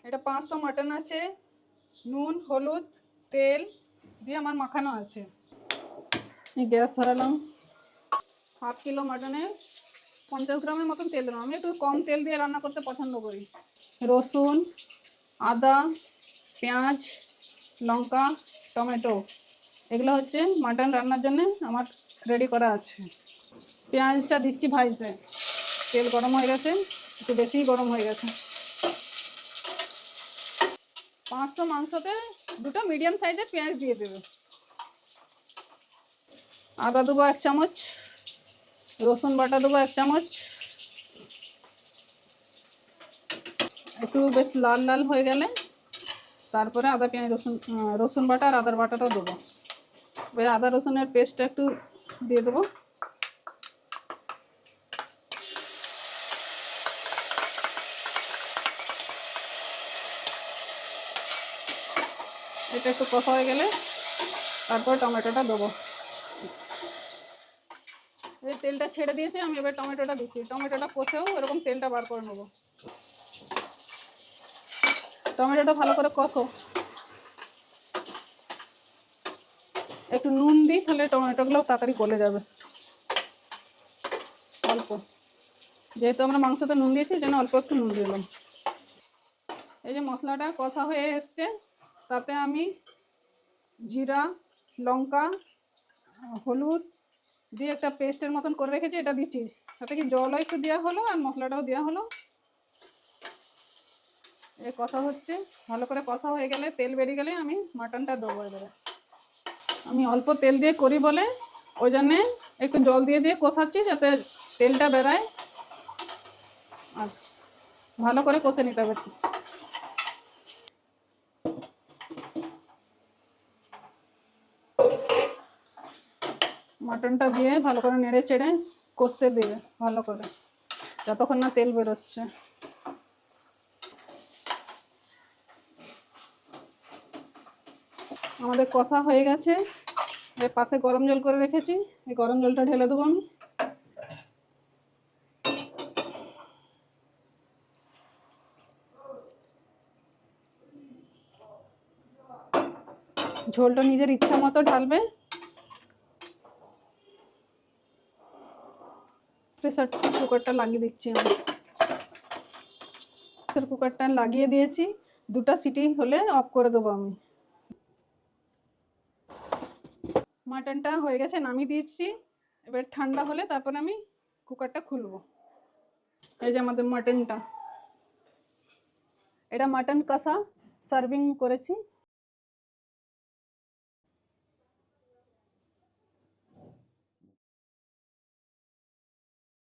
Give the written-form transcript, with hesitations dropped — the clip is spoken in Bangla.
এটা 500 মাটন আছে, নুন হলুদ তেল দিয়ে আমার মাখানো আছে। এই গ্যাস ধরালাম, 1/2 কিলো মাটনে 50 গ্রামের মতন তেল দিলাম। আমি একটু কম তেল দিয়ে রান্না করতে পছন্দ করি। রসুন, আদা, পেঁয়াজ, লঙ্কা, টমেটো, এগুলো হচ্ছে মাটন রান্নার জন্য আমার রেডি করা আছে। পেঁয়াজটা দিচ্ছি ভাজতে। তেল গরম হয়ে গেছে, একটু বেশিই গরম হয়ে গেছে। 500 মাংসতে 2টো মিডিয়াম সাইজের পেঁয়াজ দিয়ে দেবে। আদা দেবো 1 চামচ, রসুন বাটা দেবো 1 চামচ। একটু বেশ লাল লাল হয়ে গেলে তারপরে আদা পেঁয়াজ রসুন বাটা আর আদার বাটাটা দেবো। এবার আদা রসুনের পেস্টটা একটু দিয়ে দেবো। এটা একটু কষা হয়ে গেলে তারপর টমেটোটা দেবো। এই তেলটা ছেড়ে দিয়েছে, আমি এবার টমেটোটা দিচ্ছি। টমেটোটা কষেও এরকম তেলটা বার করে নেবো। টমেটোটা ভালো করে কষো। একটু নুন দিই, তাহলে টমেটোগুলো তাড়াতাড়ি গলে যাবে। অল্প, যেহেতু আমরা মাংসতে নুন দিয়েছি যেন অল্প একটু নুন দিলাম। এই যে মশলাটা কষা হয়ে এসছে, তাতে আমি জিরা, লঙ্কা, হলুদ দিয়ে একটা পেস্টের মতন করে রেখেছি, এটা দিচ্ছি। তাতে কি জলও একটু দেওয়া হলো আর মশলাটাও দেওয়া হলো। এই কষা হচ্ছে, ভালো করে কষা হয়ে গেলে তেল বেরিয়ে গেলে আমি মাটনটা দেবো। এবারে আমি অল্প তেল দিয়ে করি বলে ওই জন্যে একটু জল দিয়ে দিয়ে কষাচ্ছি, যাতে তেলটা বেরায়। আর ভালো করে কষে নিতে হবে। মাটনটা দিয়ে ভালো করে নেড়ে চেড়ে কষতে দেবে ভালো করে, যতক্ষণ না তেল বেরোচ্ছে। আমাদের কষা হয়ে গেছে। এর পাশে গরম জল করে রেখেছি, এই গরম জলটা ঢেলে দেবো আমি। ঝোলটা নিজের ইচ্ছা মতো ঢালবে। প্রেসার কুকারটা লাগিয়ে দিচ্ছি আমি। প্রেসার কুকারটা লাগিয়ে দিয়েছি, 2টা সিটি হলে অফ করে দেবো আমি। মাটনটা হয়ে গেছে, নামিয়ে দিচ্ছি। এবার ঠান্ডা হলে তারপরে আমি কুকারটা খুলবো। এই যে আমাদের মাটনটা, এটা মাটন কষা সার্ভিং করেছি।